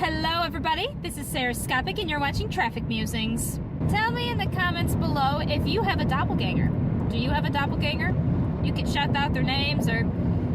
Hello everybody, this is Sarahscopic and you're watching Traffic Musings. Tell me in the comments below if you have a doppelganger. Do you have a doppelganger? You can shout out their names, or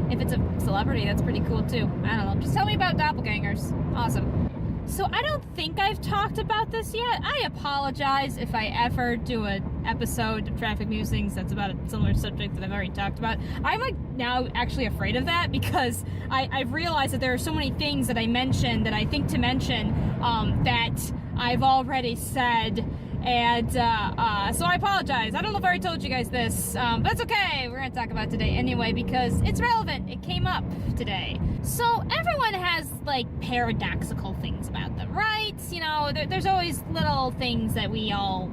if it's a celebrity, that's pretty cool too. I don't know, just tell me about doppelgangers. Awesome. So I don't think I've talked about this yet. I apologize if I ever do an episode of Traffic Musings that's about a similar subject that I've already talked about. I'm like now actually afraid of that because I've realized that there are so many things that I mentioned that I think to mention that I've already said. And so I apologize. I don't know if I already told you guys this, but that's okay. We're going to talk about it today anyway because it's relevant. It came up today. So everyone has like paradoxical things about them, right? You know, there's always little things that we all,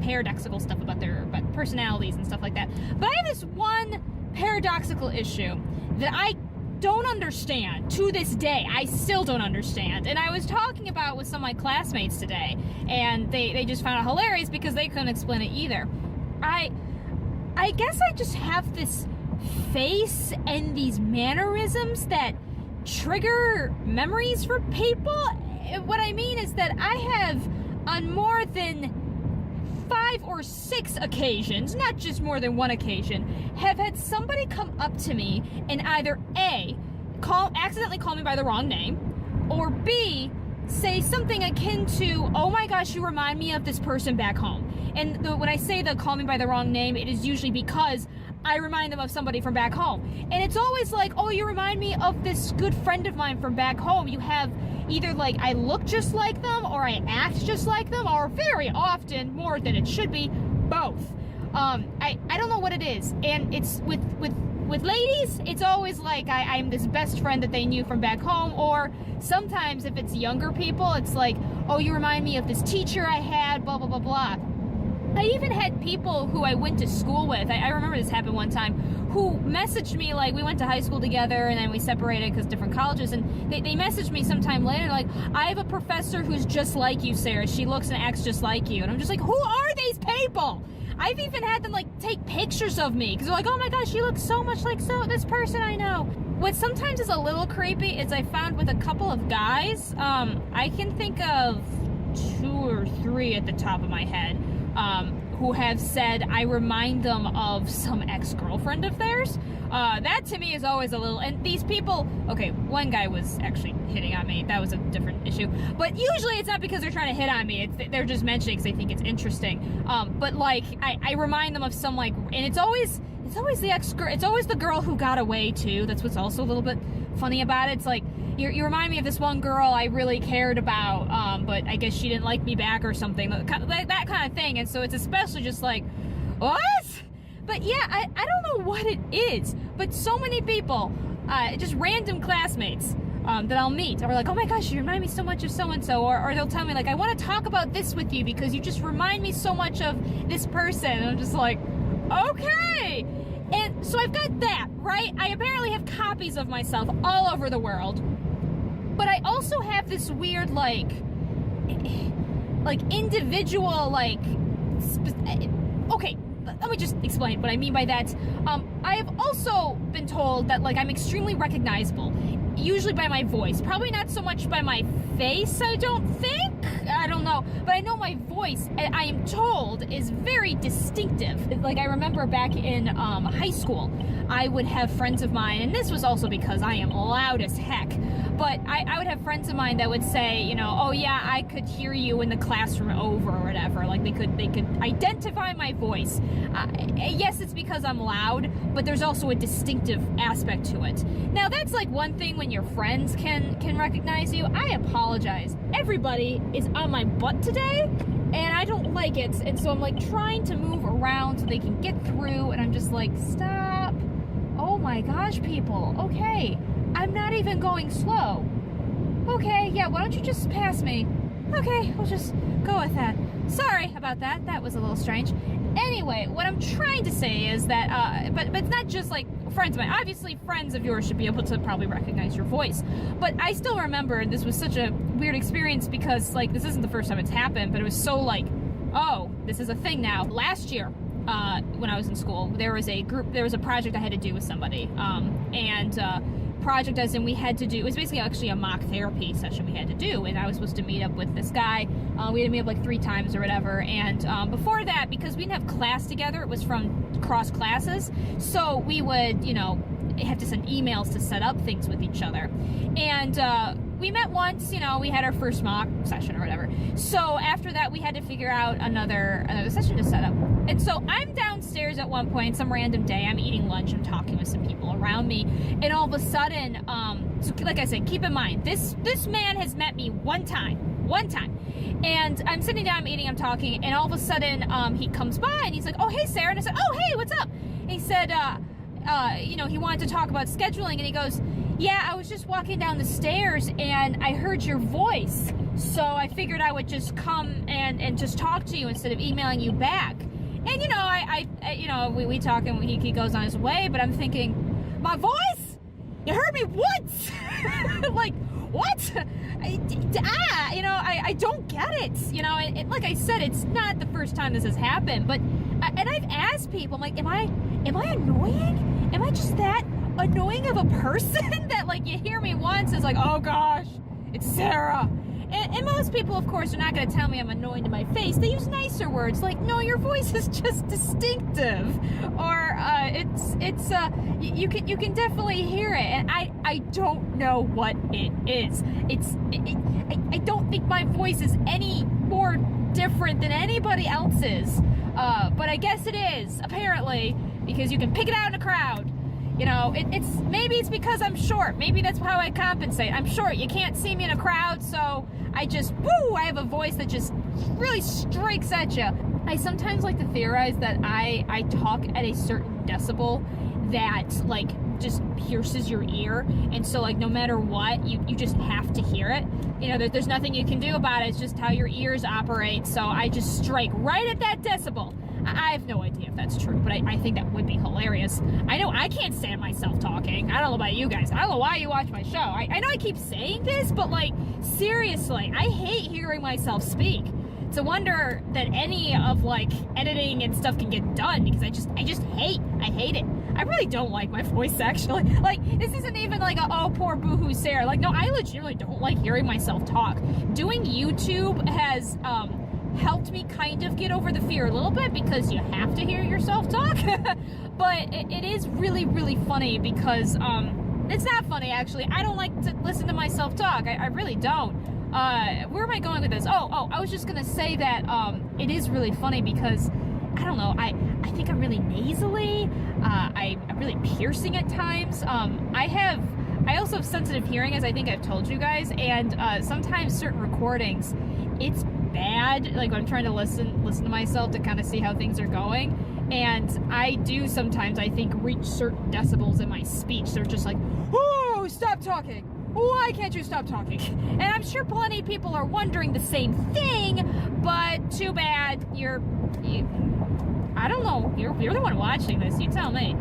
paradoxical stuff about their personalities and stuff like that. But I have this one paradoxical issue that I don't understand to this day. I still don't understand, and I was talking about with some of my classmates today, and they just found it hilarious because they couldn't explain it either. I guess I just have this face and these mannerisms that trigger memories for people. What I mean is that I have on more than 5 or 6 occasions, not just more than one occasion, have had somebody come up to me and either A, accidentally call me by the wrong name, or B, say something akin to, oh my gosh, you remind me of this person back home. And when I say the call me by the wrong name, it is usually because I remind them of somebody from back home. And it's always like, oh, you remind me of this good friend of mine from back home. You have either like I look just like them or I act just like them, or very often, more than it should be, both. I don't know what it is. And it's with ladies, it's always like I'm this best friend that they knew from back home, or sometimes if it's younger people, it's like, oh, you remind me of this teacher I had, blah, blah, blah, blah. I even had people who I went to school with, I remember this happened one time, who messaged me, like, we went to high school together and then we separated because different colleges, and they messaged me sometime later, like, I have a professor who's just like you, Sarah. She looks and acts just like you. And I'm just like, who are these people? I've even had them, like, take pictures of me because they're like, oh my gosh, you look so much like this person I know. What sometimes is a little creepy is I found with a couple of guys, I can think of 2 or 3 at the top of my head, who have said I remind them of some ex-girlfriend of theirs. That to me is always a little, and these people, okay, one guy was actually hitting on me. That was a different issue. But usually it's not because they're trying to hit on me. They're just mentioning because they think it's interesting. But like, I remind them of some, like, and it's always the ex-girl, it's always the girl who got away too. That's what's also a little bit funny about it. It's like, you remind me of this one girl I really cared about, but I guess she didn't like me back or something, that kind of thing. And so it's especially just like, what? But yeah, I don't know what it is, but so many people, just random classmates that I'll meet are like, oh my gosh, you remind me so much of so-and-so, or they'll tell me like, I want to talk about this with you because you just remind me so much of this person. And I'm just like, okay. And so I've got that, right? I apparently have copies of myself all over the world. But I also have this weird, like individual, like, okay, let me just explain what I mean by that. I have also been told that, like, I'm extremely recognizable, usually by my voice. Probably not so much by my face, I don't think. I don't know. But I know my voice, I am told, is very distinctive. Like, I remember back in high school, I would have friends of mine, and this was also because I am loud as heck, but I would have friends of mine that would say, you know, oh yeah, I could hear you in the classroom over or whatever. Like, they could identify my voice. Yes, it's because I'm loud, but there's also a distinctive aspect to it. Now, that's like one thing when your friends can recognize you. I apologize. Everybody is on my butt today, and I don't like it. And so I'm like trying to move around so they can get through, and I'm just like, stop. Oh my gosh, people. Okay, I'm not even going slow. Okay, yeah, why don't you just pass me? Okay, we'll just go with that. Sorry about that. That was a little strange. Anyway, what I'm trying to say is that, but it's not just like friends of mine. Obviously, friends of yours should be able to probably recognize your voice. But I still remember this was such a weird experience because, like, this isn't the first time it's happened, but it was so like, oh, this is a thing now. Last year, when I was in school, there was a project I had to do with somebody, and project as in we had to do, it was basically actually a mock therapy session we had to do, and I was supposed to meet up with this guy. We had to meet up like 3 times or whatever, and before that, because we didn't have class together, it was from cross classes, so we would, you know, have to send emails to set up things with each other. And we met once, you know, we had our first mock session or whatever. So after that, we had to figure out another session to set up. And so I'm downstairs at one point, some random day, I'm eating lunch, I'm talking with some people around me, and all of a sudden, so like I said, keep in mind, this man has met me one time. And I'm sitting down, I'm eating, I'm talking, and all of a sudden, he comes by and he's like, oh, hey, Sarah. And I said, oh, hey, what's up? And he said, you know, he wanted to talk about scheduling, and he goes, yeah, I was just walking down the stairs and I heard your voice, so I figured I would just come and just talk to you instead of emailing you back. And you know, I you know, we talk and he goes on his way, but I'm thinking, my voice? You heard me once? Like, what? You know, I don't get it. You know, and like I said, it's not the first time this has happened, but, and I've asked people, I'm like, am I annoying? Am I just that annoying of a person that, like, you hear me once, it's like, oh gosh, it's Sarah. And most people, of course, are not going to tell me I'm annoying to my face. They use nicer words, like, no, your voice is just distinctive, or you can definitely hear it, and I don't know what it is. I don't think my voice is any more different than anybody else's, but I guess it is, apparently, because you can pick it out in a crowd. You know, maybe it's because I'm short. Maybe that's how I compensate. I'm short. You can't see me in a crowd, so I have a voice that just really strikes at you. I sometimes like to theorize that I talk at a certain decibel that, like, just pierces your ear, and so, like, no matter what, you just have to hear it. You know, there's nothing you can do about it. It's just how your ears operate, so I just strike right at that decibel. I have no idea if that's true, but I think that would be hilarious. I know I can't stand myself talking. I don't know about you guys. I don't know why you watch my show. I know I keep saying this, but, like, seriously, I hate hearing myself speak. It's a wonder that any of, like, editing and stuff can get done, because I hate it. I really don't like my voice, actually. Like, this isn't even like a, oh, poor boohoo Sarah. Like, no, I legitimately don't like hearing myself talk. Doing YouTube has, helped me kind of get over the fear a little bit, because you have to hear yourself talk. But it is really, really funny, because it's not funny, actually. I don't like to listen to myself talk. I really don't. Where am I going with this? Oh, I was just gonna say that it is really funny, because I don't know, I think I'm really nasally. I'm really piercing at times. I also have sensitive hearing, as I think I've told you guys, and sometimes certain recordings, it's bad, like when I'm trying to listen to myself to kind of see how things are going, and I do sometimes, I think, reach certain decibels in my speech. They're just like, oh, stop talking, why can't you stop talking? And I'm sure plenty of people are wondering the same thing, but too bad, I don't know, you're the one watching this, you tell me.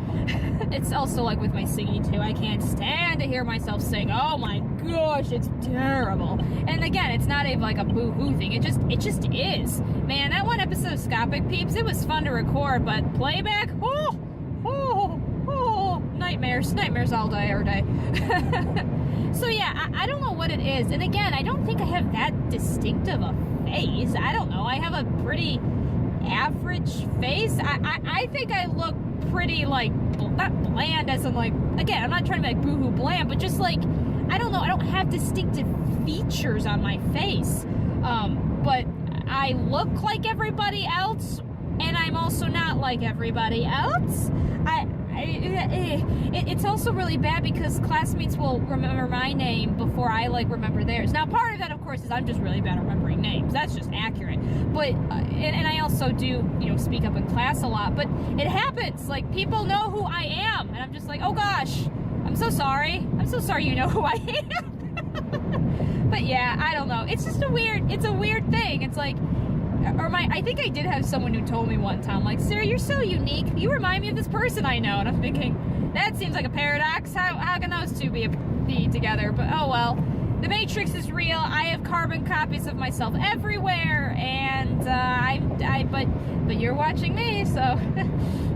It's also like with my singing too, I can't stand to hear myself sing. Oh my gosh, it's terrible. And again, it's not like a boo-hoo thing, it just is. Man, that one episode of Scopic, peeps, it was fun to record, but playback, nightmares all day, every day. So yeah, I don't know what it is, and again, I don't think I have that distinctive a face. I don't know, I have a pretty average face. I think I look pretty, like, not bland as in, like, again, I'm not trying to be like boohoo bland, but just like, I don't know, I don't have distinctive features on my face, but I look like everybody else, and I'm also not like everybody else. It's also really bad, because classmates will remember my name before I, like, remember theirs. Now, part of that, of course, is I'm just really bad at remembering names. That's just accurate. But, and I also do, you know, speak up in class a lot. But it happens. Like, people know who I am. And I'm just like, oh, gosh, I'm so sorry. I'm so sorry you know who I am. But, yeah, I don't know. It's just a weird thing. It's like, I think I did have someone who told me one time, like, Sarah, you're so unique. You remind me of this person I know. And I'm thinking, that seems like a paradox. How can those two be together? But, oh, well. The Matrix is real. I have carbon copies of myself everywhere. And, but you're watching me, so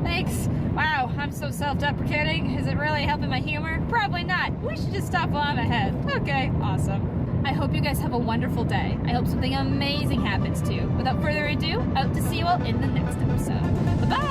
thanks. Wow, I'm so self-deprecating. Is it really helping my humor? Probably not. We should just stop while I'm ahead. Okay, awesome. I hope you guys have a wonderful day. I hope something amazing happens to you. Without further ado, out to see you all in the next episode. Bye-bye!